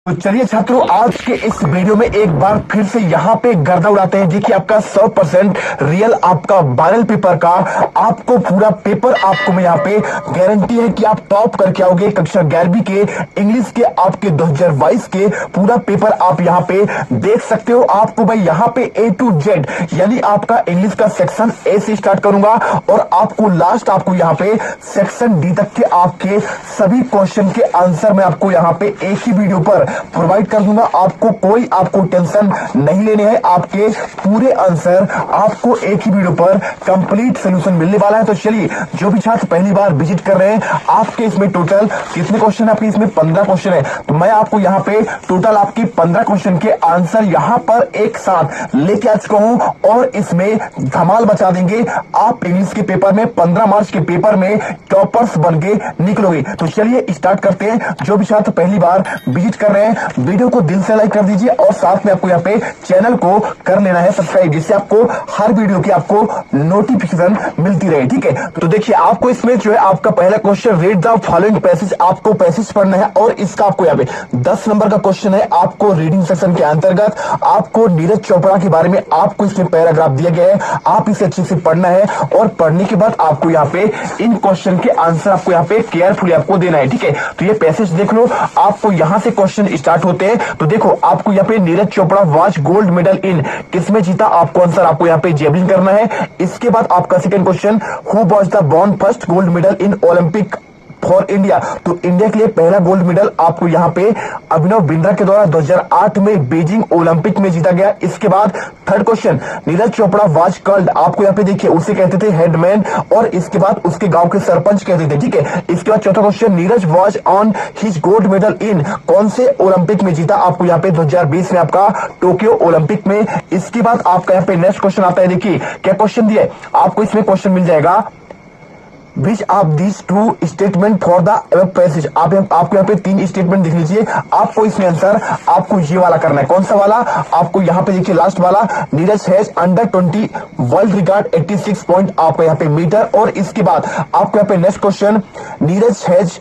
तो चलिए छात्रों, आज के इस वीडियो में एक बार फिर से यहाँ पे गर्दा उड़ाते हैं। देखिए, आपका 100% रियल आपका वायरल पेपर का आपको पूरा पेपर आपको मैं यहाँ पे गारंटी है कि आप टॉप करके आओगे। कक्षा 11वीं के इंग्लिश के आपके 2022 के पूरा पेपर आप यहाँ पे देख सकते हो। आपको भाई यहाँ पे A to Z यानी आपका इंग्लिश का सेक्शन A से स्टार्ट करूंगा और आपको लास्ट आपको यहाँ पे सेक्शन D तक के आपके सभी क्वेश्चन के आंसर मैं आपको यहाँ पे एक ही वीडियो पर प्रोवाइड कर दूंगा। आपको टेंशन नहीं लेने हैं। आपके पूरे आंसर आपको एक ही वीडियो पर कंप्लीट सोल्यूशन मिलने वाला है। तो चलिए, जो भी छात्र पहली बार विजिट कर रहे हैं, आपके इसमें टोटल कितने क्वेश्चन है? आपके इसमें 15 क्वेश्चन है। तो मैं आपको यहाँ पे टोटल आपके 15 क्वेश्चन के आंसर यहाँ पर एक साथ लेके आ चुका हूँ और इसमें धमाल बचा देंगे। आप इंग्लिश के पेपर में 15 मार्च के पेपर में टॉपर्स बन के निकलोगे। तो चलिए स्टार्ट करते हैं। जो भी छात्र पहली बार विजिट कर रहे हैं, वीडियो को दिल से लाइक कर दीजिए और साथ में आपको यहाँ पे चैनल को कर लेना है सब्सक्राइब, जिससे आपको हर वीडियो की आपको नोटिफिकेशन मिलती रहे। ठीक है, तो देखिए, आपको इसमें जो है आपका पहला question, read the following passage, आपको पैसेज पढ़ना है और इसका आपको यहाँ पे 10 नंबर का क्वेश्चन है। आपको रीडिंग सेक्शन के अंतर्गत आपको नीरज चोपड़ा के बारे में आपको इसमें पैराग्राफ दिया गया है। आप इसे अच्छे से पढ़ना है और पढ़ने के बाद आपको यहाँ पे इन क्वेश्चन के आंसर आपको यहाँ पे केयरफुली आपको देना है। ठीक है, तो ये पैसेज देख लो। आपको यहाँ से क्वेश्चन स्टार्ट होते हैं। तो देखो, आपको यहाँ पे Neeraj Chopra was gold medal इन, किसमें जीता? आपको आंसर आपको यहाँ पे जेवलिन करना है। इसके बाद आपका second question, who was the born first gold medal in Olympic for India? तो इंडिया के लिए पहला गोल्ड मेडल आपको यहाँ पे अभिनव बिंद्रा के द्वारा 2008 में बीजिंग ओलंपिक में जीता गया। इसके बाद third question, Neeraj Chopra was called, आपको यहाँ पे देखिए उसे कहते थे हेडमैन और इसके बाद उसके गांव के सरपंच कहते थे। ठीक है, इसके बाद चौथा question, Neeraj was on his gold medal इन, कौन से ओलंपिक में जीता? आपको यहाँ पे 2020 में आपका टोक्यो ओलंपिक में। इसके बाद आपका यहाँ पे नेक्स्ट क्वेश्चन आता है। देखिए क्या क्वेश्चन दिया है आपको, इसमें क्वेश्चन मिल जाएगा, Which of these two statement for the above passage? आपको यहाँ पे 3 स्टेटमेंट दिख लीजिए। आपको इसमें आंसर आपको ये वाला करना है। कौन सा वाला? आपको यहाँ पे देखिए लास्ट वाला, Neeraj has under 20 world record 86 point आपको यहाँ पे मीटर। और इसके बाद आपको यहाँ पे next question, Neeraj has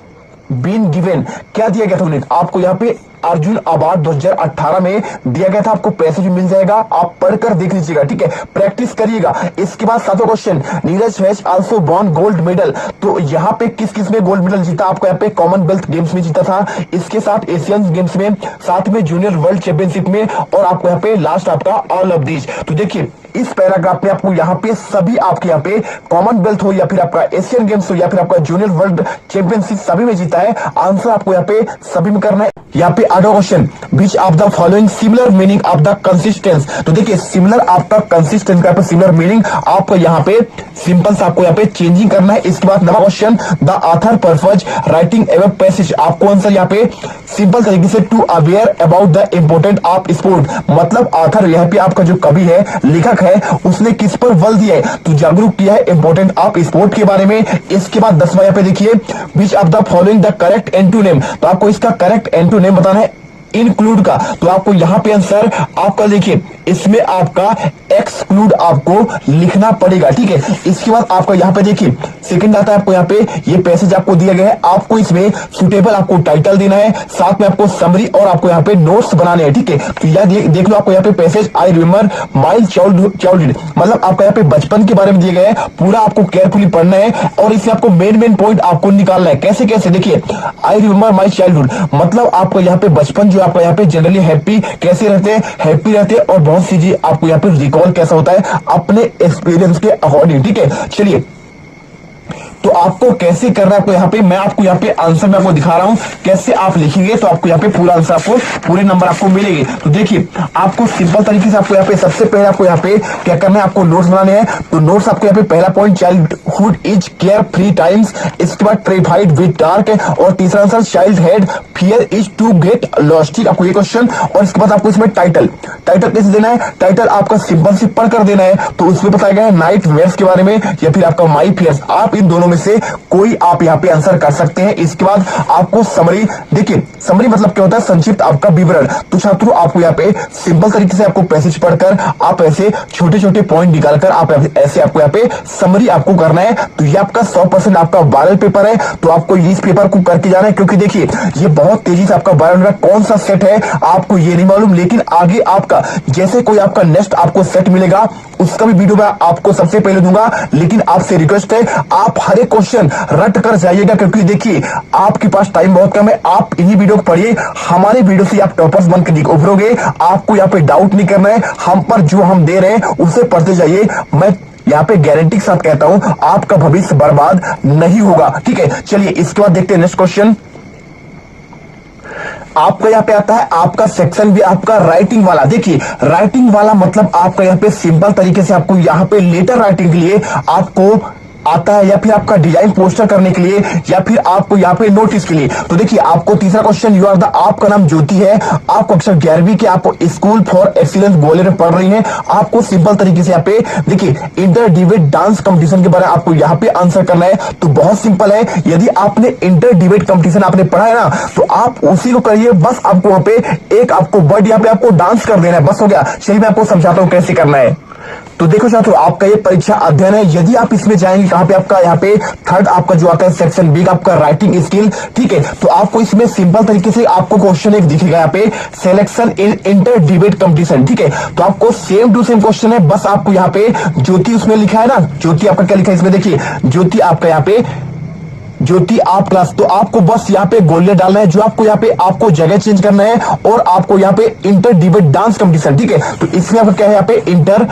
been given, क्या दिया गया था उन्हें? आपको यहाँ पे अर्जुन अवार्ड 2018 में दिया गया था। आपको पैसेज मिल जाएगा, आप पढ़कर देख लीजिएगा। ठीक है, प्रैक्टिस करिएगा। इसके बाद सातवां question, Neeraj has also won gold medal, तो यहाँ पे किस किस में गोल्ड मेडल जीता? आपको यहाँ पे कॉमनवेल्थ गेम्स में जीता था, इसके साथ एशियन गेम्स में, साथ में जूनियर वर्ल्ड चैंपियनशिप में और आपको यहाँ पे लास्ट आपका ऑल ऑफ दिस। तो देखिए, इस पैराग्राफ में आपको यहाँ पे सभी आपके यहाँ पे कॉमनवेल्थ हो या फिर आपका एशियन गेम्स हो या फिर आपका जूनियर वर्ल्ड चैंपियनशिप सभी में जीता है। आंसर आपको यहाँ पे सभी में करना है। यहाँ पे आठवां question, which of the following similar meaning of the consistence, तो देखिए सिमिलर आपका कंसिस्टेंस का सिमिलर मीनिंग आपको यहाँ पे सिंपल से आपको यहाँ पे चेंजिंग करना है। इसके बाद नवा question, the author purpose writing एवं पैसेज, आपको आंसर यहाँ पे सिंपल तरीके से to aware about the important of sport, मतलब ऑथर यहाँ पे आपका जो कवि है, लेखक है, उसने किस पर बल दिया है? तो जागरूक किया है इम्पोर्टेंट ऑफ स्पोर्ट के बारे में। इसके बाद 10वां यहाँ पे देखिए, which of the following the correct antonym, तो आपको इसका करेक्ट एंटोनिम बताना है इंक्लूड का। तो आपको यहाँ पे आंसर आपका देखिए, इसमें आपका एक्सक्लूड आपको लिखना पड़ेगा। ठीक है, इसके बाद आपका यहाँ पे देखिए सेकंड आता है। आपको यहाँ पे ये पैसेज आपको दिया गया है, आपको इसमें सुटेबल आपको टाइटल देना है, साथ में आपको समरी और आपको यहाँ पे नोट्स बनाने हैं। ठीक है, तो यह देख लो, आपको यहाँ पे passage I remember my childhood, मतलब आपका यहाँ पे बचपन के बारे में दिया गया है, पूरा आपको केयरफुली पढ़ना है और इससे आपको मेन पॉइंट आपको निकालना है। कैसे कैसे? देखिए, आई रिमेम्बर माई चाइल्डहुड, मतलब आपको यहाँ पे बचपन जो आपको यहाँ पे जनरली हैप्पी कैसे रहते हैं, हैप्पी रहते हैं और बहुत सी चीजें आपको यहाँ पे रिकॉल कैसा होता है अपने एक्सपीरियंस के अकॉर्डिंग। ठीक है, चलिए, तो आपको कैसे करना है, आपको यहाँ पे मैं आपको यहाँ पे आंसर में आपको दिखा रहा हूँ कैसे आप लिखेंगे, तो आपको यहाँ पे पूरा आंसर आपको पूरे नंबर आपको मिलेंगे। तो देखिए, आपको सिंपल तरीके से आपको यहाँ पे सबसे पहले आपको यहाँ पे क्या करना है, आपको नोट्स बनाने हैं। तो नोट्स आपको यहाँ पे पहला point, childhood is care free times, इसके बाद टेरिफाइड विद डार्क, और तीसरा answer child had fear is to get lost. ठीक, आपको ये क्वेश्चन। और इसके बाद आपको इसमें टाइटल कैसे देना है? टाइटल आपका सिंपल से पढ़ कर देना है। तो उसमें बताया गया है नाइट वेयर्स के बारे में या फिर आपका माई फियर्स, आप इन दोनों में से कोई आप यहाँ पे आंसर कर सकते हैं। इसके बाद आपको समरी, देखिए समरी मतलब क्या होता है, संक्षिप्त आपका विवरण। तो छात्रों आपको यहाँ पे सिंपल तरीके से आपको पैसेज पढ़कर आप ऐसे छोटे छोटे पॉइंट निकालकर आप ऐसे आपको यहाँ पे समरी आपको करना है। तो ये आपका 100% आपका वायरल पेपर है, तो आपको इस पेपर को करके जाना है, क्योंकि देखिए ये बहुत तेजी से आपका वायरल हो रहा है। कौन सा सेट है आपको ये नहीं मालूम, लेकिन आगे आपका जैसे कोई आपका नेक्स्ट आपको सेट मिलेगा उसका भी वीडियो मैं आपको सबसे पहले दूंगा। लेकिन आपसे रिक्वेस्ट है आप हर एक क्वेश्चन रट कर जाइएगा, क्योंकि देखिए आपके पास टाइम बहुत कम है। आप इन्हीं वीडियो को पढ़िए, हमारे वीडियो से आप टॉपर्स बनकर उभरोगे। आपको यहाँ पे डाउट नहीं करना है, हम पर जो हम दे रहे हैं उसे पढ़ते जाइए। मैं यहाँ पे गारंटी के साथ कहता हूं आपका भविष्य बर्बाद नहीं होगा। ठीक है, चलिए इसके बाद देखते हैं नेक्स्ट क्वेश्चन। आपका यहाँ पे आता है आपका सेक्शन भी आपका राइटिंग वाला। देखिए राइटिंग वाला मतलब आपका यहाँ पे सिंपल तरीके से आपको यहाँ पे लेटर राइटिंग के लिए आपको आता है, या फिर आपका डिजाइन पोस्टर करने के लिए, या फिर आपको यहाँ पे नोटिस के लिए। तो देखिए आपको तीसरा क्वेश्चन, यू आर द, आपका नाम ज्योति है, आप कक्षा 11वीं के, आप स्कूल फॉर एक्सीलेंस ग्वालियर में पढ़ रही हैं। आपको सिंपल तरीके से यहाँ पे देखिए इंटर डिबेट डांस कंपटीशन के बारे में आपको यहाँ पे आंसर करना है। तो बहुत सिंपल है, यदि आपने इंटर डिबेट कंपटीशन आपने पढ़ा है ना, तो आप उसी को करिए। बस आपको वहां पे एक आपको वर्ड यहाँ पे आपको डांस कर देना है, बस हो गया। चलिए मैं आपको समझाता हूँ कैसे करना है। तो देखो छात्रों आपका ये परीक्षा अध्ययन है, यदि आप इसमें जाएंगे कहां पे, आपका यहाँ पे थर्ड आपका जो आता है सेक्शन बी आपका राइटिंग स्किल। ठीक है, तो आपको इसमें सिंपल तरीके से आपको क्वेश्चन एक दिखेगा यहाँ पे, selection in inter debate competition. ठीक है, तो आपको सेम टू सेम क्वेश्चन है, बस आपको यहाँ पे ज्योति उसमें लिखा है ना, ज्योति आपका क्या लिखा है इसमें, देखिए ज्योति आपका यहाँ पे ज्योति आप क्लास। तो आपको बस यहाँ पे गोल्डन डालना है, जो आपको यहाँ पे आपको जगह चेंज करना है, और आपको यहाँ पे इंटर डिबेट डांस कंपटीशन। ठीक है, तो इसमें आपका क्या है, यहाँ पे इंटर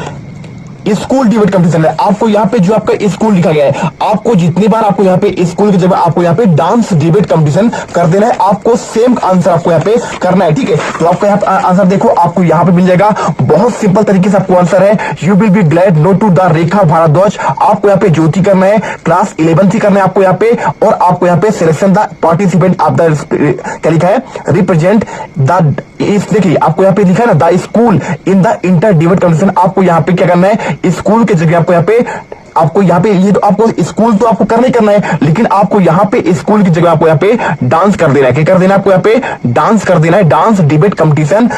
स्कूल डिबेट कंपटीशन है। आपको यहाँ पे जो आपका स्कूल लिखा गया है, आपको जितनी बार आपको यहाँ पे स्कूल की जगह आपको यहाँ पे डांस डिबेट कंपटीशन कर देना है। आपको सेम आंसर आपको यहाँ पे करना है। ठीक है, तो आपका यहाँ पे आंसर देखो आपको यहाँ पे मिल जाएगा, बहुत सिंपल तरीके से आपको आंसर है, you will be glad know to the Rekha Bhardwaj. आपको यहाँ पे ज्योति करना है, क्लास 11th करना है आपको यहाँ पे, और आपको यहाँ पे selection the participant of the, क्या लिखा है, रिप्रेजेंट द, देखिए आपको यहाँ पे लिखा है ना, the school in the inter debate competition. आपको यहाँ पे क्या करना है, स्कूल के जगह आपको यहाँ पे ये तो आपको स्कूल तो आपको करना ही करना है, लेकिन आपको यहाँ पे स्कूल की जगह आपको यहाँ पे डांस कर देना है। क्या कर देना है आपको यहाँ पे, डांस कर देना है, dance debate competition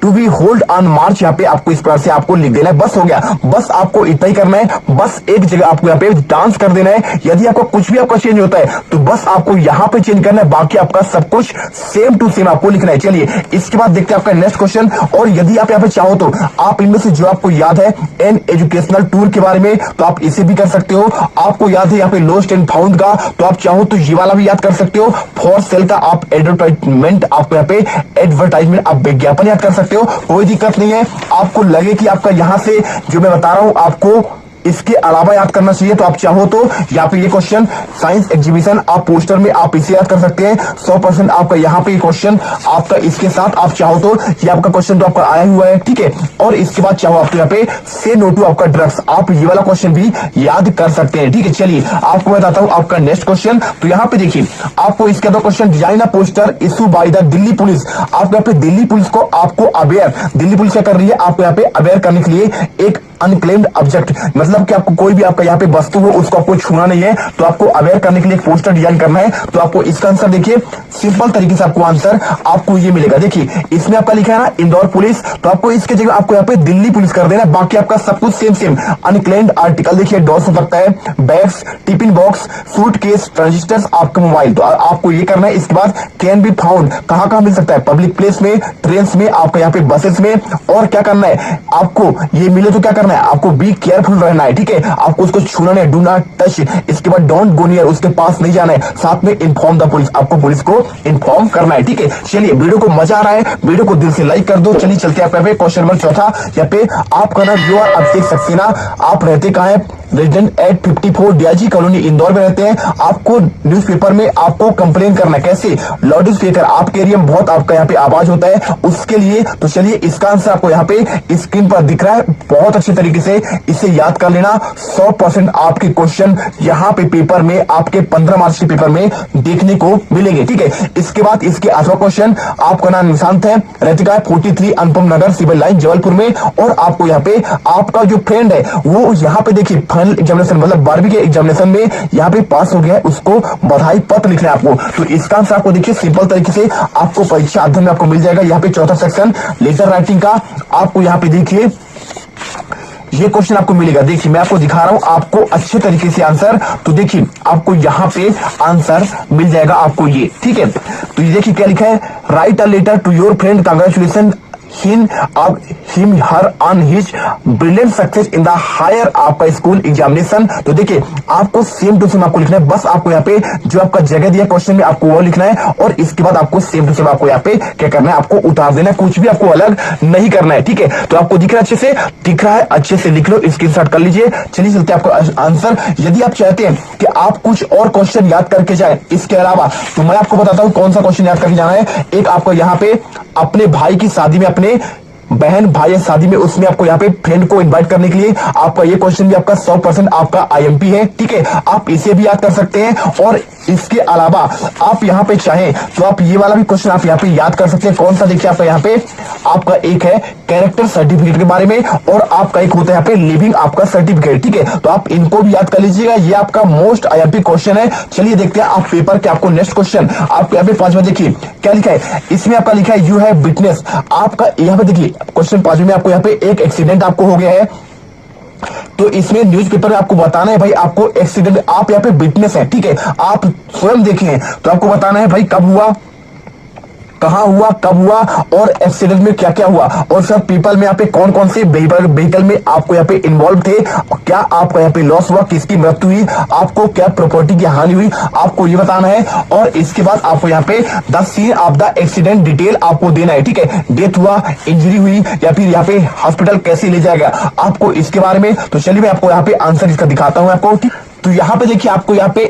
to be hold on March. यहाँ पे आपको इस प्रकार से आपको लिख देना है, बस हो गया। बस आपको इतना ही करना है, बस एक जगह आपको यहाँ पे डांस कर देना है। यदि आपको कुछ भी आपका चेंज होता है तो बस आपको यहाँ पे चेंज करना है, बाकी आपका सब कुछ सेम टू सेम आपको लिखना है। चलिए इसके बाद देखते हैं आपका नेक्स्ट क्वेश्चन। और यदि आप यहाँ पे चाहो तो आप इनमें से जो आपको याद है एन एजुकेशनल टूर के बारे में, तो आप इसे भी कर सकते हो। आपको याद है यहाँ पे लॉस्ट एंड फाउंड का, तो आप चाहो तो ये वाला भी याद कर सकते हो। फॉर सेल का आप एडवर्टाइजमेंट, आपको यहाँ पे एडवर्टाइजमेंट आप विज्ञापन याद कर सकते हो, कोई दिक्कत नहीं है। आपको लगे कि आपका यहां से जो मैं बता रहा हूं आपको इसके अलावा याद करना चाहिए, तो आप चाहो तो यहाँ पे ये क्वेश्चन साइंस एग्जीबिशन आप पोस्टर में आप इसे याद कर सकते हैं। 100% आपका यहाँ पे क्वेश्चन आपका इसके साथ आप चाहो तो ये आपका क्वेश्चन तो आपका आया हुआ है। ठीक है, और इसके बाद चाहो आप यहाँ पे से नो टू आपका ड्रग्स, आप ये वाला क्वेश्चन भी याद कर सकते हैं। ठीक है, चलिए आपको बताता हूँ आपका नेक्स्ट क्वेश्चन। तो यहाँ पे देखिए आपको इसके अंदर question, design a poster issue by the Delhi police. आपको यहाँ पे दिल्ली पुलिस को आपको अवेयर, दिल्ली पुलिस क्या कर रही है, आपको यहाँ पे अवेयर करने के लिए एक अनक्लेम्ड ऑब्जेक्ट, मतलब कि आपको कोई भी आपका यहाँ पे वस्तु हो उसको आपको छूना नहीं है, तो आपको अवेयर करने के लिए एक पोस्टर डिजाइन करना है। तो आपको इसका आंसर देखिए सिंपल तरीके से आपको आंसर आपको ये मिलेगा। देखिए इसमें आपका लिखा है ना इंदौर पुलिस, तो आपको इसके जगह आपको यहाँ पे दिल्ली पुलिस कर देना है, बाकी आपका सब कुछ सेम सेम। अनक्लेम्ड आर्टिकल देखिए डॉस हो सकता है, bags, tiffin box, suitcase, transistors, आपका मोबाइल, तो आपको ये करना है। इसके बाद कैन बी फाउंड, कहां मिल सकता है, पब्लिक प्लेस में, ट्रेन में, आपका यहाँ पे बसेस में। और क्या करना है आपको, ये मिले तो क्या करना है, आपको बी केयरफुल रहना है। ठीक है, आपको उसको छूना नहीं, डू नॉट टच। इसके बाद डोंट गो नियर, उसके पास नहीं जाना है। साथ में इन्फॉर्म द पुलिस, आपको पुलिस को इन्फॉर्म करना है। ठीक है, चलिए वीडियो को मजा आ रहा है, वीडियो को दिल से लाइक कर दो। चलिए चलते हैं क्वेश्चन नंबर चौथा। यहाँ पे आपका नाम जो अभिषेक सक्सेना, आप रहते कहाँ है, resident at 54 DIG colony Indore में रहते हैं। आपको न्यूज़पेपर में आपको कंप्लेन करना है, कैसे, लाउड स्पीकर, आपके एरिया में बहुत आपका यहाँ पे आवाज होता है उसके लिए। तो चलिए इसका आंसर आपको यहाँ पे स्क्रीन पर दिख रहा है, बहुत अच्छे तरीके से इसे याद कर लेना। 100% आपके क्वेश्चन यहाँ पे पेपर में आपके 15 मार्च के पेपर में देखने को मिलेंगे। ठीक है, इसके बाद इसके 8वां क्वेश्चन, आपका नाम निशांत है, रहते है 43 अनुपम नगर सिविल लाइन जबलपुर में, और आपको यहाँ पे आपका जो फ्रेंड है वो यहाँ पे देखिए फाइनल एग्जामिनेशन मतलब 12वीं के एग्जामिनेशन में यहाँ पे पास हो गया है उसको बधाई पत्र लिखना है आपको। तो इसका आंसर आपको देखिए सिंपल तरीके से आपको परीक्षा अध्ययन में आपको मिल जाएगा। यहाँ पे चौथा सेक्शन लेटर राइटिंग का आपको यहाँ पे देखिए ये क्वेश्चन आपको मिलेगा। देखिए मैं आपको दिखा रहा हूं आपको अच्छे तरीके से आंसर। तो देखिए आपको यहाँ पे आंसर मिल जाएगा आपको ये, ठीक है। तो ये देखिए क्या लिखा है, write a letter to your friend, congratulation him her on his brilliant success in the higher आपका स्कूल एग्जामिनेशन। तो देखिए आपको सेम टू सेम आपको लिखना है, बस आपको यहाँ पे जो आपका जगह दिया क्वेश्चन में आपको वो लिखना है और इसके बाद आपको सेम टू सेम आपको यहाँ पे क्या करना है, आपको उतार देना है, कुछ भी आपको अलग नहीं करना है, ठीक है। तो आपको दिख रहा है अच्छे से, दिख रहा है अच्छे से लिख लो, स्क्रीनशॉट कर लीजिए। चलिए चलते आपको आंसर। यदि आप चाहते हैं कि आप कुछ और क्वेश्चन याद करके जाए इसके अलावा, तो मैं आपको बताता हूँ कौन सा क्वेश्चन याद करके जाना है। एक आपको यहाँ पे अपने भाई की शादी में, अपने बहन भाई शादी में, उसमें आपको यहाँ पे फ्रेंड को इनवाइट करने के लिए आपका ये क्वेश्चन भी आपका 100% आपका आईएमपी है, ठीक है। आप इसे भी याद कर सकते हैं और इसके अलावा आप यहाँ पे चाहें तो आप ये वाला भी क्वेश्चन आप यहाँ पे याद कर सकते हैं। कौन सा देखिए आपका यहाँ पे आपका एक है कैरेक्टर सर्टिफिकेट के बारे में और आपका एक होता है यहाँ पे लिविंग आपका सर्टिफिकेट, ठीक है। तो आप इनको भी याद कर लीजिएगा, ये आपका मोस्ट आईएमपी क्वेश्चन है। चलिए देखते हैं आप पेपर के आपको नेक्स्ट क्वेश्चन आपको यहाँ पे 5वां देखिए क्या लिखा है, इसमें आपका लिखा है यू हैव विटनेस। आपका यहाँ पे देखिए क्वेश्चन 5 में आपको यहाँ पे एक एक्सीडेंट आपको हो गया है, तो इसमें न्यूज़पेपर में आपको बताना है भाई आपको एक्सीडेंट, आप यहाँ पे विटनेस है, ठीक है, आप स्वयं देखे हैं, तो आपको बताना है भाई कब हुआ, कहां हुआ, कब हुआ और एक्सीडेंट में क्या क्या हुआ और सब पीपल में यहाँ पे कौन कौन से व्हीकल में आपको यहाँ पे इन्वॉल्व थे, क्या आपका यहाँ पे लॉस हुआ, किसकी मृत्यु हुई, आपको क्या प्रॉपर्टी की हानि हुई, आपको ये बताना है। और इसके बाद आपको यहाँ पे the scene of the accident detail आपको देना है, ठीक है। डेथ हुआ, इंजरी हुई या फिर यहाँ पे हॉस्पिटल कैसे ले जाया गया, आपको इसके बारे में। तो चलिए मैं आपको यहाँ पे आंसर इसका दिखाता हूँ आपको। तो यहाँ पे देखिए आपको यहाँ पे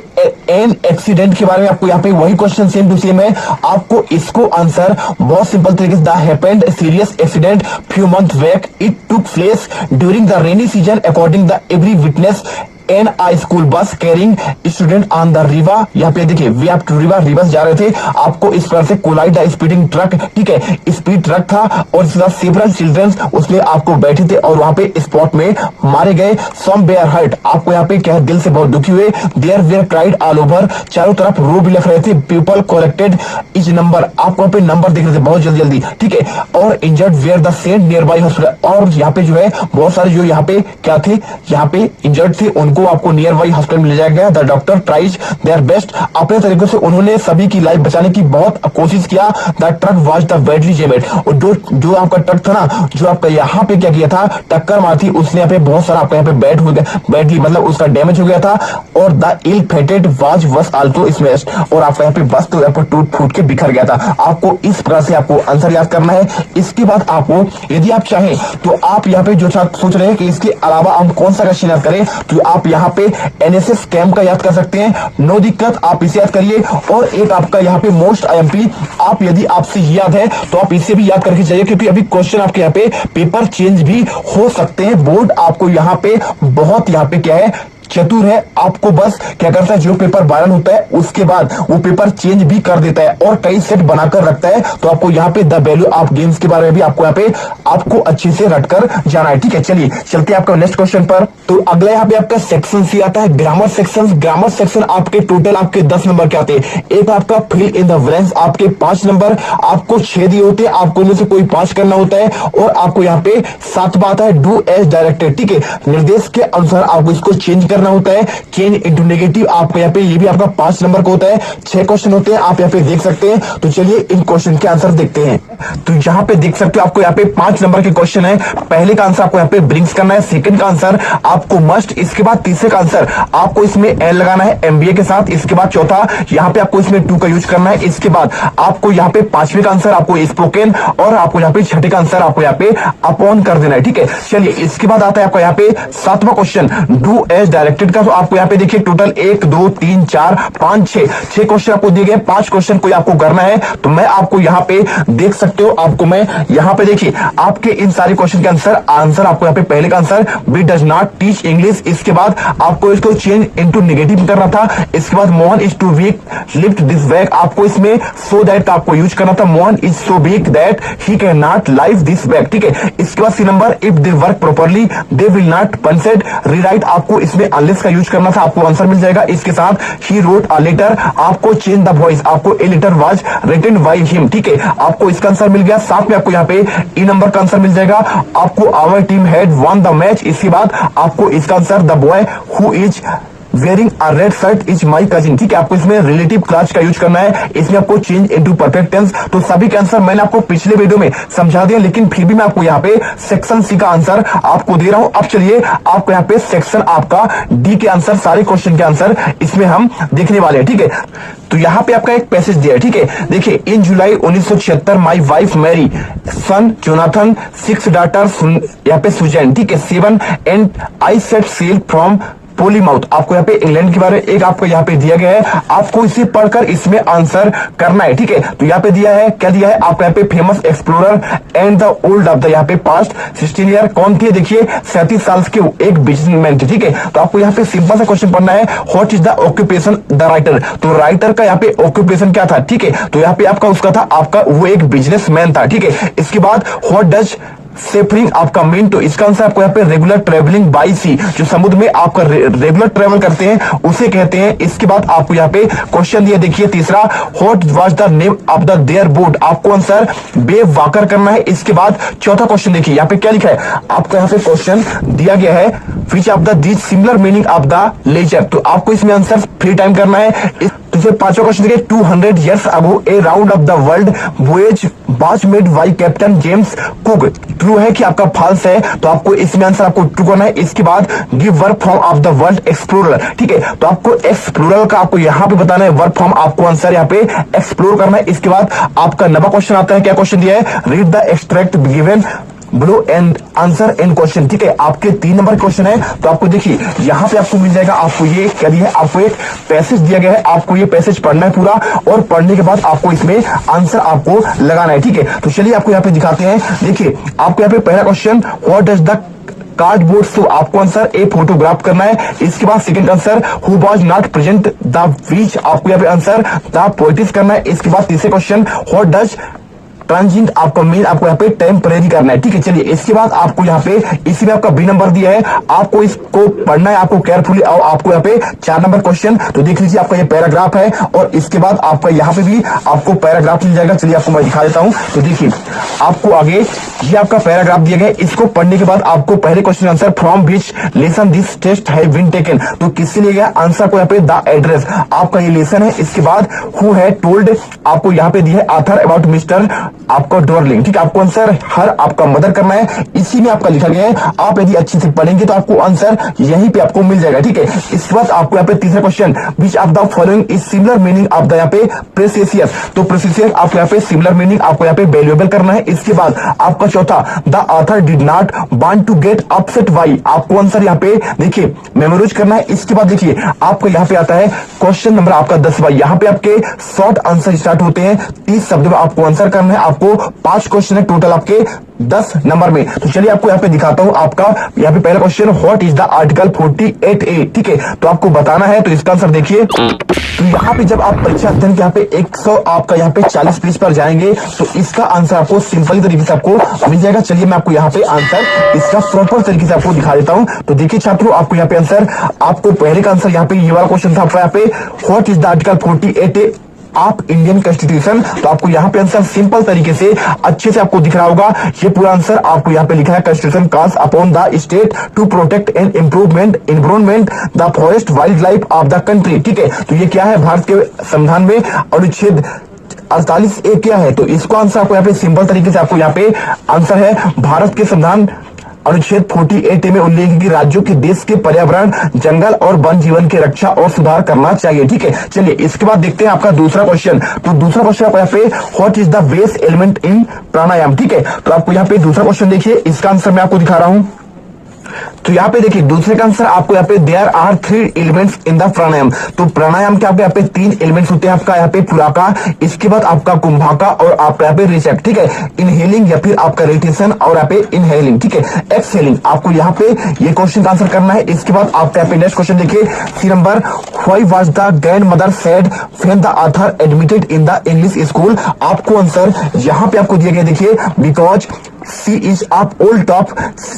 एन एक्सीडेंट के बारे में आपको यहाँ पे वही क्वेश्चन सेम टू सेम है। आपको इसको आंसर बहुत सिंपल तरीके से, the happened serious accident few months back, it took place during the rainy season according the every witness an eye school bus carrying student on the river. यहाँ पे देखिए वे आप टू रिवर रिवर्स जा रहे थे, आपको इस तरह से कोलाइड द स्पीडिंग ट्रक, ठीक है, स्पीड ट्रक था और इसके बाद सेवरल चिल्ड्रंस उसमें आपको बैठे थे और वहां पे स्पॉट में मारे गए। सम वेयर हर्ट, आपको यहाँ पे क्या दिल से बहुत दुखी हुए। There were cried all over, चारों तरफ रो भी लिख रहे थे। पीपल कलेक्टेड इच नंबर, आपको यहाँ पे नंबर देख रहे थे बहुत जल्दी जल्दी, ठीक है। और injured were the sent nearby hospital, और यहाँ पे जो है बहुत सारे जो यहाँ पे क्या थे, यहाँ पे इंजर्ड थे उनको आपको नियर बाई हॉस्पिटल में ले जाया गया। The doctor tries their best, अपने तरीके से उन्होंने सभी की लाइफ बचाने की बहुत कोशिश किया। The truck was the badly damaged, और जो आपका ट्रक था ना, जो आपका यहाँ पे क्या किया था, टक्कर मारी थी उसने, यहाँ पे बहुत सारा आपका यहाँ पे बैड हो गया, बैडली मतलब उसका डैमेज हो गया था। और द इल फेटेड वाज वस आल्सो स्मैश्ड, और आपका यहाँ पे बस तो यहाँ पर टूट फूट के बिखर गया था। आपको इस प्रकार से आपको आंसर याद करना है। इसके बाद आपको यदि आप चाहें तो आप यहाँ पे जो सोच रहे हैं कि इसके अलावा हम कौन सा क्वेश्चन याद करें, तो आप यहाँ पे एनएसएस कैंप का याद कर सकते हैं, नो दिक्कत, आप इसे याद करिए। और एक आपका यहाँ पे मोस्ट आईएमपी, आप यदि आपसे याद है तो आप इसे भी याद करके जाइए, क्योंकि अभी क्वेश्चन आपके यहाँ पे पेपर चेंज भी हो सकते हैं। बोर्ड आपको यहाँ पे बहुत यहाँ पे क्या है चतुर है, आपको बस क्या करता है, जो पेपर वायरल होता है उसके बाद वो पेपर चेंज भी कर देता है और कई सेट बनाकर रखता है। तो आपको यहाँ पे द वैल्यू ऑफ गेम्स के बारे में भी आपको यहाँ पे आपको अच्छे से रटकर जाना है, ठीक है। चलिए चलते हैं आपका नेक्स्ट क्वेश्चन पर। तो अगला यहाँ पे आपका सेक्शन सी आता है ग्रामर सेक्शन। ग्रामर सेक्शन आपके टोटल आपके 10 नंबर के आते हैं। एक आपका फिल इन द ब्लैंक्स आपके 5 नंबर, आपको 6 दिए होते हैं, आपको उनमें से कोई 5 करना होता है। और आपको यहाँ पे 7वां आता है डू एज डायरेक्टेड, ठीक है, निर्देश के अनुसार आपको इसको चेंज करना होता है। चेंज इनटू नेगेटिव आपको यहाँ पे ये भी आपका 5 नंबर का होता है। 6 क्वेश्चन होते हैं, आप यहाँ पे देख सकते हैं। तो चलिए इन क्वेश्चन के आंसर देखते हैं। तो यहाँ पे देख सकते हो आपको यहाँ पे 5 नंबर के क्वेश्चन है। पहले का आंसर आपको यहाँ पे ब्रिंग्स करना है, सेकंड का आंसर आपको मस्ट, इसके बाद तीसरे का आंसर आपको इसमें एल लगाना है एमबीए के साथ। इसके बाद चौथा यहाँ पे आपको इसमें 2 का यूज करना है। इसके बाद आपको यहाँ पे 5वें का आंसर आपको स्पोकन, और आपको यहाँ पे 6ठे का आंसर आपको यहाँ पे अपॉन कर देना है, ठीक है। चलिए इसके बाद आता है आपका यहाँ पे 7वां question do as directed, collected का। तो आपको यहाँ पे देखिए टोटल 1 2 3 4 5 6 क्वेश्चन आपको दिए गए, 5 क्वेश्चन को आपको करना है। तो मैं आपको यहाँ पे देख सकते हो, आपको मैं यहाँ पे देखिए आपके इन सारे क्वेश्चन के आंसर आपको यहाँ पे पहले का answer B does not teach English, इसके बाद आपको इसको चेंज इनटू नेगेटिव करना था। इसके बाद Mohan is too weak lift this bag, आपको इसमें सो दैट का आपको यूज करना था। Mohan is so weak that he can not lift this bag, ठीक है। इसके बाद see number if they work properly they will not punished rewrite, आपको इसमें अनलेस का यूज करना था, आपको आंसर मिल जाएगा। इसके साथ ही रोट अ लेटर, आपको चेंज द वॉइस, आपको a letter was written by him, ठीक है, आपको इसका आंसर मिल गया। साथ में आपको यहाँ पे ई नंबर का आंसर मिल जाएगा। आपको our team had won the match, इसके बाद आपको इसका answer the boy who is wearing a red shirt is my cousin, ठीक है, आपको इसमें रिलेटिव क्लास का यूज करना है। इसमें आपको चेंज इनटू परफेक्ट टेंस। तो सभी के आंसर मैंने आपको पिछले वीडियो में समझा दिया, लेकिन फिर भी मैं आपको यहाँ पे सेक्शन सी का आंसर आपको दे रहा हूं। अब चलिए आपको यहाँ पे सेक्शन आपका डी के आंसर, सारे क्वेश्चन के आंसर इसमें हम देखने वाले हैं, ठीक है। तो यहाँ पे आपका एक पैसेज दिया है, ठीक है। देखिए in July 1976 my wife Mary son Jonathan 6 daughters, यहाँ पे सुजैन, ठीक है, 7 and I set sail from Plymouth, आपको यहाँ पे इंग्लैंड के बारे में एक आपको यहाँ पे दिया गया है, आपको इसे पढ़कर इसमें आंसर करना है, ठीक है। तो यहाँ पे दिया है, क्या दिया है आपको यहाँ पे famous explorer and the old of the यहाँ पे पास्ट 16 ईयर, कौन थे, देखिए 37 साल के एक बिजनेसमैन थे, ठीक है। तो आपको यहाँ पे सिंपल सा क्वेश्चन पढ़ना है, what is the occupation the writer, तो राइटर का यहाँ पे ऑक्यूपेशन क्या था, ठीक है। तो यहाँ पे आपका उसका था आपका वो एक बिजनेसमैन था, ठीक है। इसके बाद व्हाट डज सेफरिंग आपका मीन, तो इसका आंसर आपको यहाँ पे रेगुलर ट्रेवलिंग बाई सी, जो समुद्र में आपका रेगुलर ट्रेवल करते हैं उसे कहते हैं। इसके बाद आपको यहाँ पे क्वेश्चन दिया, देखिए तीसरा, what was the name of the their boat, आपको आंसर बे वाकर करना है। इसके बाद चौथा क्वेश्चन देखिए यहाँ पे क्या लिखा है, आपको यहाँ पे क्वेश्चन दिया गया है, which of the this similar meaning of the leisure, तो आपको इसमें आंसर फ्री टाइम करना है। तो फिर पांचवा क्वेश्चन देखिए, 200 years ago a round of the world voyage was made by captain James cook, true है कि आपका फॉल्स है, तो आपको इसमें आंसर आपको ट्रू करना है। इसके बाद give work from of the world explorer, ठीक है, तो आपको एक्सप्लोरर का आपको यहाँ पे बताना है, वर्क फ्रॉम आपको आंसर यहाँ पे एक्सप्लोर करना है। इसके बाद आपका नवा क्वेश्चन आता है, क्या क्वेश्चन दिया है, read the extract given below and answer and question, ठीक है, आपके 3 नंबर क्वेश्चन है। तो आपको देखिए यहाँ पे आपको मिल जाएगा, आपको ये क्या दिया है, आपको एक पैसेज दिया गया है, आपको ये पैसेज पढ़ना है पूरा, और पढ़ने के बाद आपको इसमें आंसर आपको लगाना है, ठीक है। तो चलिए आपको यहाँ पे दिखाते हैं, देखिए आपको यहाँ पे पहला question, what does the cardboard show, आपको आंसर ए फोटोग्राफ करना है। इसके बाद second answer, who was not present the which, आपको यहाँ पे आंसर द पोएटिस करना है। इसके बाद तीसरे क्वेश्चन, व्हाट डज ट्रांजिट आपको मीन, आपको यहाँ पे टेम्परेरी करना है, ठीक है। चलिए इसके बाद आपको यहाँ पे इसी में आपका बी नंबर दिया है, आपको इसको पढ़ना है आपको केयरफुली, और आपको यहाँ पे 4 नंबर क्वेश्चन, तो देख लीजिए आपका ये पैराग्राफ है, और इसके बाद आपका यहाँ पे भी आपको पैराग्राफ मिल जाएगा। चलिए आपको मैं दिखा देता हूँ, तो देखिए आपको आगे ये आपका पैराग्राफ दिया गया, इसको पढ़ने के बाद आपको पहले question answer, from which lesson this test have been taken, तो किससे लिया गया, आंसर को यहाँ पे द एड्रेस, आपका ये लेसन है। इसके बाद हु है टोल्ड, आपको यहाँ पे दिया है ऑथर अबाउट मिस्टर आपको डॉर्लिंग, ठीक है, आपको आंसर हर आपका मदद करना है, इसी में आपका लिखा गया है। आप यदि अच्छे से पढ़ेंगे तो आपको आंसर यहीं पे आपको मिल जाएगा, ठीक है। इसके बाद आपको यहाँ पे तीसरा question, which of the following is similar meaning of the यहाँ पे प्रेसियस, तो प्रेसियस आपको यहाँ पे सिमिलर मीनिंग आपको यहाँ पे वैल्यूएबल करना है। इसके बाद आपका चौथा, the author did not want to get upset why, आपको आंसर यहाँ पे देखिए मेमोराइज करना है। इसके बाद देखिए आपको यहाँ पे आता है क्वेश्चन नंबर आपका 10वां, यहाँ पे आपके शॉर्ट आंसर स्टार्ट होते हैं, 30 शब्द में आपको आंसर करना है। आपको 5 क्वेश्चन है टोटल आपके 10 नंबर में। तो चलिए आपको यहाँ पे दिखाता हूँ, आपका यहाँ पे पहला question, what is the article 48A, ठीक है, तो आपको बताना है। तो इसका आंसर देखिए, तो यहाँ पे जब आप परीक्षा अध्ययन के यहाँ पे 100 आपका यहाँ पे 40 पेज पर जाएंगे, तो इसका आंसर आपको सिंपल तरीके से आपको मिल जाएगा। चलिए मैं आपको यहाँ पे आंसर इसका प्रॉपर तरीके से आपको दिखा देता हूँ। तो देखिए छात्रों, आपको यहाँ पे आंसर, आपको पहले का आंसर यहाँ पे ये वाला क्वेश्चन था आपका यहाँ पे, what is the article 48A आप इंडियन कॉन्स्टिट्यूशन, तो आपको यहाँ पे आंसर सिंपल तरीके से अच्छे से आपको दिख रहा होगा। ये पूरा आंसर आपको यहाँ पे लिखा है, constitution calls upon the state to protect and improvement environment the forest wild life of the country, ठीक है। तो ये क्या है, भारत के संविधान में अनुच्छेद 48A क्या है, तो इसको आंसर आपको यहाँ पे सिंपल तरीके से आपको यहाँ पे आंसर है, भारत के संविधान अनुच्छेद 48A में उल्लेख है कि राज्यों के देश के पर्यावरण, जंगल और वन जीवन की रक्षा और सुधार करना चाहिए, ठीक है। चलिए इसके बाद देखते हैं आपका दूसरा क्वेश्चन। तो दूसरा क्वेश्चन आपको यहाँ पे, what is the base element in pranayama, ठीक है। तो आपको यहाँ पे दूसरा क्वेश्चन देखिए, इसका आंसर मैं आपको दिखा रहा हूं। तो यहाँ पे देखिए दूसरे का आंसर आपको यहाँ पे there are 3 elements in the pranayama. तो प्राणायाम के आपके यहाँ पे 3 एलिमेंट्स होते हैं, आपका यहाँ पे पुराका, इसके बाद आपका कुंभाका और आपका यहाँ पे रिसेप्ट, ठीक है। इनहेलिंग या फिर आपका रेडिटेशन और यहाँ पे इनहेलिंग, ठीक है। एक्सहेलिंग आपको यहाँ पे ये क्वेश्चन का आंसर करना है। इसके बाद आपका यहाँ पे नेक्स्ट क्वेश्चन देखिए C number, why was the grandmother sad when the author admitted in the English school. आपको आंसर यहाँ पे आपको दिया गया, देखिए because she is of old top,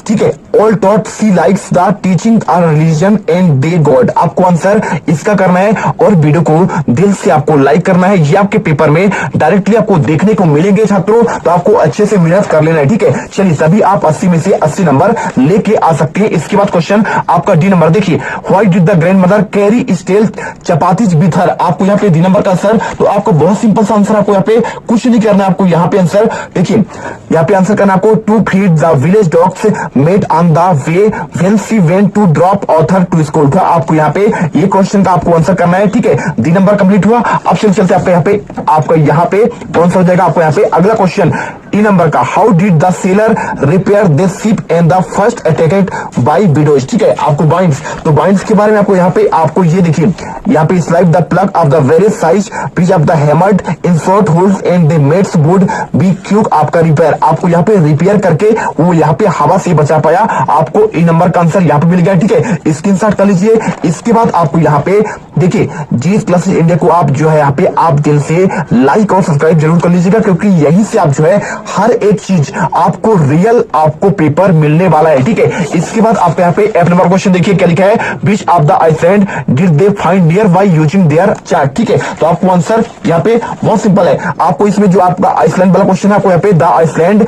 ठीक है, old taught she likes the teaching are religion and the god. आपको आंसर इसका करना है और वीडियो को दिल से आपको लाइक करना है। ये आपके पेपर में डायरेक्टली आपको देखने को मिलेंगे छात्रों, तो आपको अच्छे से मेहनत कर लेना है, ठीक है। चलिए तभी आप 80 में से 80 नंबर लेके आ सकते हैं। इसके बाद क्वेश्चन आपका डी नंबर देखिए, why did the grand mother carry steel chapatis with her. आपको यहाँ पे डी नंबर का आंसर, तो आपको बहुत सिंपल सा आंसर, आपको यहाँ पे कुछ नहीं करना है। आपको यहाँ पे आंसर देखिए, यहाँ पे आंसर करना आपको, to feed the village dogs met on the way when she went to drop author to school. तो आपको यहाँ पे ये क्वेश्चन का आपको आंसर करना है, ठीक है। डी नंबर कंप्लीट हुआ। अब चलते आपका यहाँ पे कौन सा हो जाएगा, आपको यहाँ पे अगला क्वेश्चन ई नंबर का, how did the seller repair this ship and the first attacked by widows, ठीक है। आपको बाइंड्स, तो बाइंड्स के बारे में आपको यहाँ पे आपको ये देखिए, यहाँ पे slide the plug of the various size pitch of the hammered in short holes and the mats would be quick. आपका रिपेयर, आपको यहाँ पे रिपेयर करके वो यहाँ पे हवा से बचा पाया। आपको ई नंबर का आंसर यहाँ पे मिल गया, ठीक है। स्क्रीनशॉट कर लीजिए। इसके बाद आपको यहाँ पे देखिए जीएस क्लासेस इंडिया को आप जो है यहाँ पे आप दिल से लाइक और सब्सक्राइब जरूर कर लीजिएगा, क्योंकि यहीं से आप जो है हर एक चीज आपको रियल आपको पेपर मिलने वाला है, ठीक है। इसके बाद आपको यहाँ पे एफ नंबर क्वेश्चन देखिए क्या लिखा है, which of the island did they find near by using their chart, ठीक है। तो आपको आंसर यहाँ पे बहुत सिंपल है। आपको इसमें जो आपका आइसलैंड वाला क्वेश्चन है, आपको यहाँ पे the island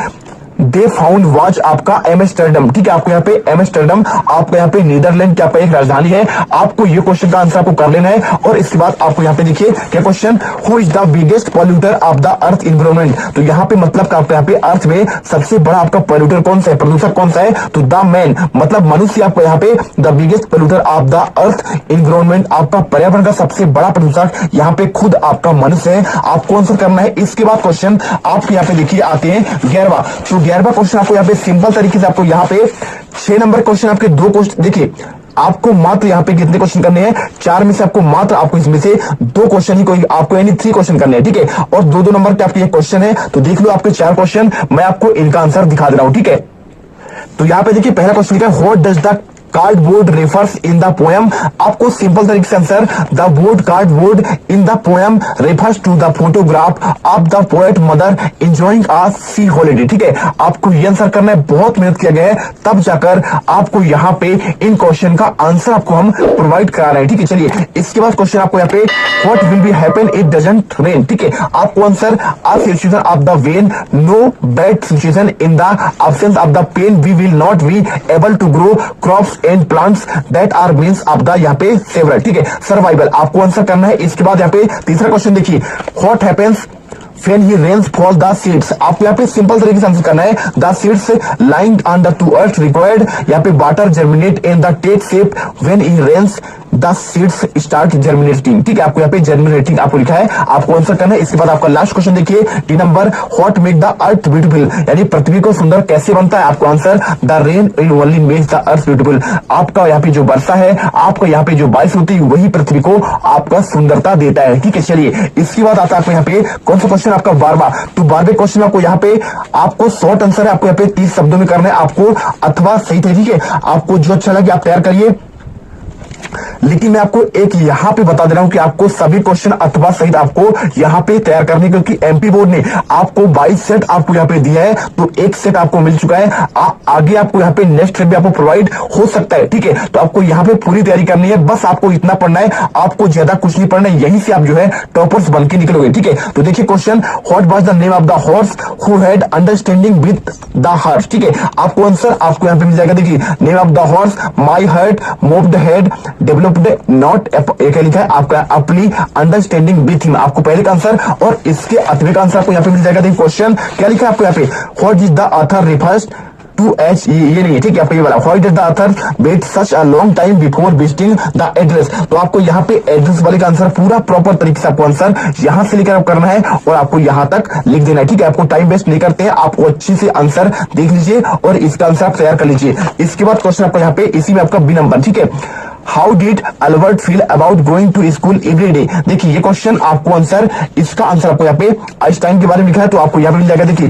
they found was आपका एम्स्टर्डम, ठीक है। आपको यहाँ पे एम्स्टर्डम आपको यहाँ पे नीदरलैंड की आपका एक राजधानी है। आपको ये क्वेश्चन का आंसर आपको कर लेना है। और इसके बाद आपको यहाँ पे देखिए क्या question, who is the biggest polluter of the earth environment. तो यहाँ पे मतलब का आपको यहाँ पे अर्थ में सबसे बड़ा आपका पॉल्यूटर कौन सा है, प्रदूषक कौन सा है, तो द मैन, मतलब मनुष्य आपको यहाँ पे the biggest polluter of the earth environment, आपका पर्यावरण का सबसे बड़ा प्रदूषक यहाँ पे खुद आपका मनुष्य है। आपको आंसर करना है। इसके बाद क्वेश्चन आपके यहाँ पे देखिए आते हैं 11वां। तो 11वां क्वेश्चन आपको यहाँ पे सिंपल तरीके से आपको यहाँ पे 6 नंबर क्वेश्चन आपके 2 क्वेश्चन देखिए, आपको मात्र यहाँ पे कितने क्वेश्चन करने हैं, 4 में से आपको मात्र आपको इसमें से 2 क्वेश्चन ही कोई आपको यानी 3 क्वेश्चन करने हैं, ठीक है। और 2-2 नंबर के आपके ये क्वेश्चन है, तो देख लो आपके 4 क्वेश्चन, मैं आपको इनका आंसर दिखा दे रहा हूं, ठीक है। तो यहाँ पे देखिए पहला क्वेश्चन लिखा है, what does the cardboard refers in the poem. आपको सिंपल तरीके से answer, the word cardboard in the poem refers to the photograph of the poet mother enjoying a sea holiday, ठीक है। आपको ये आंसर करना है, बहुत मेहनत किया गया है, तब जाकर आपको यहाँ पे इन क्वेश्चन का आंसर आपको हम प्रोवाइड करा रहे हैं, ठीक है। चलिए इसके बाद क्वेश्चन आपको यहाँ पे, what will be happen it doesn't rain, ठीक है। आपको answer, a situation of the vain, no bad situation in the absence of the pain we will not be able to grow crops and plants that are means of the यहाँ पे several, ठीक है, survival. आपको answer करना है। इसके बाद यहाँ पे तीसरा क्वेश्चन देखिए, what happens when he rains fall the seeds। आपको यहाँ पे सिंपल तरीके से आंसर करना है, the seeds lying on the to earth required यहाँ पे water germinate and the take shape when he rains the seeds start germinating, ठीक है। आपको यहाँ पे germinating आपको लिखा है, आपको आंसर करना है। इसके बाद आपका लास्ट क्वेश्चन देखिए D number, what make the earth beautiful, यानी पृथ्वी को सुंदर कैसे बनता है। आपको answer, the rain only makes the earth beautiful। आपका यहाँ पे जो वर्षा है, आपका यहाँ पे जो बारिश होती है, वही पृथ्वी को आपका सुंदरता देता है, ठीक है। चलिए इसके बाद आता है आपको यहाँ पे कौन सा क्वेश्चन आपका 12वां। तो 12वें क्वेश्चन आपको यहाँ पे आपको शॉर्ट आंसर है, आपको यहाँ पे 30 शब्दों में करना है आपको, अथवा सही थे, ठीक है। आपको जो अच्छा लगे आप तैयार करिए, लेकिन मैं आपको एक यहाँ पे बता दे रहा हूं कि आपको सभी क्वेश्चन अथवा सहित आपको यहाँ पे तैयार करने, क्योंकि एमपी बोर्ड ने आपको 22 सेट आपको यहाँ पे दिया है, तो एक सेट आपको मिल चुका है। आगे आपको यहाँ पे नेक्स्ट सेट भी आपको प्रोवाइड हो सकता है, ठीक है। तो आपको यहाँ पे पूरी तैयारी करनी है, बस आपको इतना पढ़ना है, आपको ज्यादा कुछ नहीं पढ़ना है, यहीं से आप जो है टॉपर्स बन के निकलोगे, ठीक है। तो देखिए question, what was the name of the horse who had understanding with the heart, ठीक है। आपको आंसर आपको यहाँ पे मिल जाएगा, देखिए name of the horse, my heart moved head developed not, क्या लिखा है आपका, अपनी अंडरस्टैंडिंग विथ हिम। आपको पहले का आंसर और इसके अथवे का आंसर आपको यहाँ पे मिल जाएगा। देखिए क्वेश्चन क्या लिखा है आपको यहाँ पे, what is the author refers to H, ये नहीं है, ठीक है। आपको ये वाला why did the author wait such a long time before visiting the address, तो आपको यहाँ पे एड्रेस वाले का आंसर पूरा प्रॉपर तरीके से आपको आंसर यहाँ से लेकर करना है और आपको यहाँ तक लिख देना है, ठीक है। आपको टाइम वेस्ट नहीं करते हैं, आप अच्छी से आंसर देख लीजिए और इसका आंसर आप तैयार कर लीजिए। इसके बाद क्वेश्चन आपको यहाँ पे इसी में आपका बी नंबर, ठीक है। How did Albert feel about going to school every day, देखिए ये क्वेश्चन आपको आंसर, इसका आंसर आपको यहाँ पे आइंस्टाइन के बारे में लिखा है, तो आपको यहाँ पे मिल जाएगा। देखिए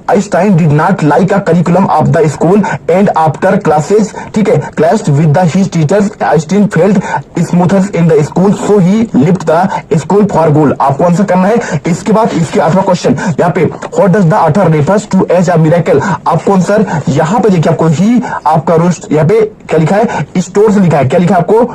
Einstein did not like a curriculum of the school and after classes, ठीक है, clashed with his teachers, Einstein felt smoother in the school, so he left the school for good। आपको आंसर करना है। इसके बाद इसके 8वां क्वेश्चन यहाँ पे what does the author refers to as a miracle, आपको आंसर यहाँ पे देखिए, आपको ही आपका रोस्ट यहाँ पे क्या लिखा है, स्टोर्स लिखा है, क्या लिखा है आपको,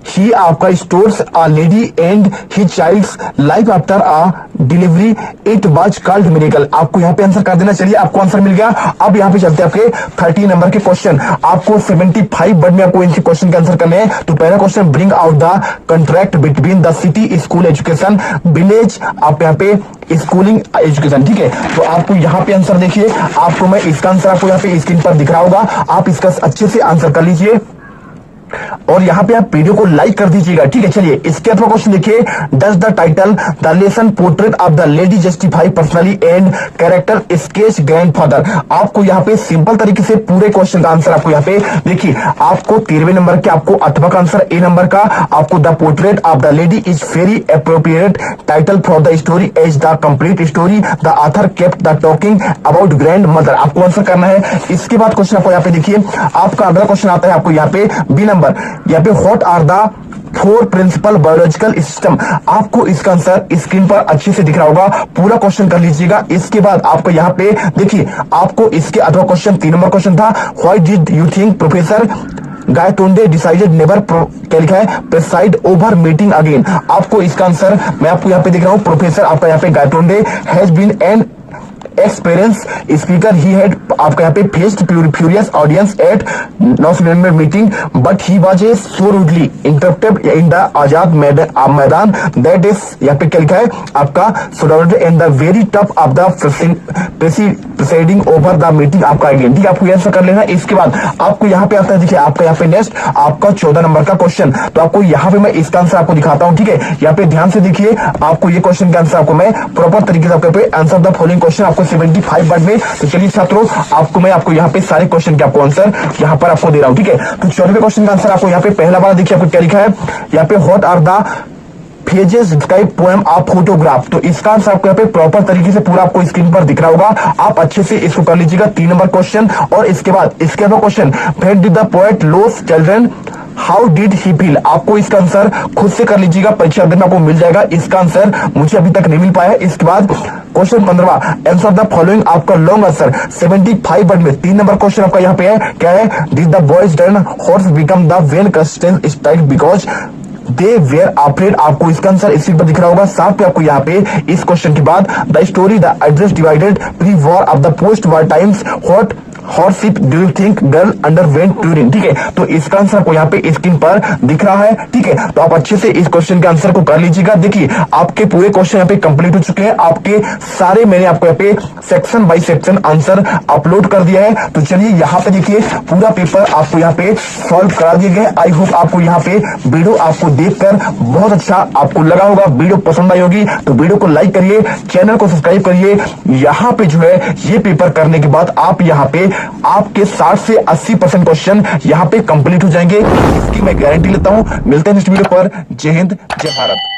ही आपका stores a lady and his child's life after a delivery, it was called miracle. आपको यहाँ पे आंसर कर देना। चलिए आपको आंसर मिल गया। अब यहाँ पे चलते हैं आपके 30 नंबर के क्वेश्चन। आपको 75 वर्ड में आपको इनके क्वेश्चन के आंसर करने हैं। तो पहला question, bring out the contract between the city school education village, आप यहाँ पे स्कूलिंग एजुकेशन, ठीक है। तो आपको यहाँ पे आंसर देखिए, आपको मैं इसका आंसर आपको यहाँ पे स्क्रीन पर दिख रहा होगा, आप इसका अच्छे से आंसर कर लीजिए और यहाँ पे आप वीडियो को लाइक कर दीजिएगा, ठीक है। चलिए इसके अथवा क्वेश्चन देखिए, does the title the lesson portrait of the lady justify personally and character sketch grandfather, आपको यहाँ पे सिंपल तरीके से पूरे क्वेश्चन का आंसर आपको यहाँ पे देखिए, आपको 13वें नंबर के आपको अथवा का आंसर ए नंबर का, आपको the portrait of the lady is very appropriate title for the story as the complete story, the author kept the talking about grandmother, आपको आंसर करना है। इसके बाद क्वेश्चन आपको यहाँ पे देखिए, आपका अगला क्वेश्चन आता है आपको यहाँ पे बी नंबर, यहाँ पे what are the 4 principal biological system, आपको इसका आंसर स्क्रीन पर अच्छे से दिख रहा होगा, पूरा क्वेश्चन कर लीजिएगा। इसके बाद आपको यहाँ पे देखिए, आपको इसके अथवा क्वेश्चन 3 नंबर क्वेश्चन था, why did you think professor Gaitonde decided never, क्या लिखा है, प्रेसाइड ओवर मीटिंग अगेन, आपको इसका आंसर मैं आपको यहाँ पे दिख रहा हूँ, प्रोफेसर आपका यहाँ पे Gaitonde has been an experience speaker, he had आपका यहाँ पे faced furious audience at non meeting but he was a so rudely interrupted in the Azad Maidan, that is यहाँ पे क्या लिखा है आपका surrounded in the very top of the presiding over the meeting, आपका अगेन, ठीक है, आपको आंसर कर लेना। इसके बाद आपको यहाँ पे आता है, देखिए आपका यहाँ पे नेक्स्ट आपका 14 नंबर का क्वेश्चन, तो आपको यहाँ पे मैं इसका आंसर आपको दिखाता हूँ, ठीक है। यहाँ पे ध्यान से देखिए, आपको ये क्वेश्चन का आंसर आपको मैं प्रॉपर तरीके से आपके आंसर द फॉलोइंग क्वेश्चन आपको 75 वर्ड में। तो चलिए छात्रों, आपको यहाँ पे सारे क्वेश्चन के आपको आंसर यहाँ पर आपको दे रहा हूँ, ठीक है। तो 14वें क्वेश्चन का आंसर आपको यहाँ पे पहला वाला देखिए, आपको क्या लिखा है यहाँ पे, what are the pages describe poem of photograph, तो इसका आंसर आपको यहाँ पे प्रॉपर तरीके से पूरा आपको स्क्रीन पर दिख रहा होगा, आप अच्छे से इसको कर लीजिएगा। 3 नंबर क्वेश्चन और इसके बाद इसके अलावा question, where did the poet loss children, how did he feel, आपको इसका आंसर खुद से कर लीजिएगा, परीक्षा दिन आपको मिल जाएगा, इसका आंसर मुझे अभी तक नहीं मिल पाया। इसके बाद क्वेश्चन 15वां, आंसर द फॉलोइंग, आपका लॉन्ग आंसर 75 वर्ड में 3 नंबर क्वेश्चन आपका यहाँ पे है, क्या है, did the boys done horse become the vain constant style because they were afraid, आपको इसका आंसर इसी पर दिख रहा होगा। साथ पे आपको यहाँ पे इस क्वेश्चन के बाद the story the address divided pre war of the post war times, what hardship do you think girl underwent during, ठीक है। तो इसका आंसर आपको यहाँ पे स्क्रीन पर दिख रहा है, ठीक है। तो आप अच्छे से इस क्वेश्चन के आंसर को कर लीजिएगा। देखिए आपके पूरे क्वेश्चन यहाँ पे कंप्लीट हो चुके हैं, आपके सारे मैंने आपको यहाँ पे section by section answer upload कर दिया है। तो चलिए यहाँ पे देखिए, पूरा पेपर आपको यहाँ पे सॉल्व करा दिए गए। आई होप आपको यहाँ पे वीडियो आपको देखकर बहुत अच्छा आपको लगा होगा, वीडियो पसंद आई होगी, तो वीडियो को लाइक करिए, चैनल को सब्सक्राइब करिए। यहाँ पे जो है ये पेपर करने के बाद आप यहाँ पे आपके 60 से 80% क्वेश्चन यहाँ पे कंप्लीट हो जाएंगे, इसकी मैं गारंटी लेता हूं। मिलते हैं नेक्स्ट वीडियो पर। जय हिंद, जय भारत।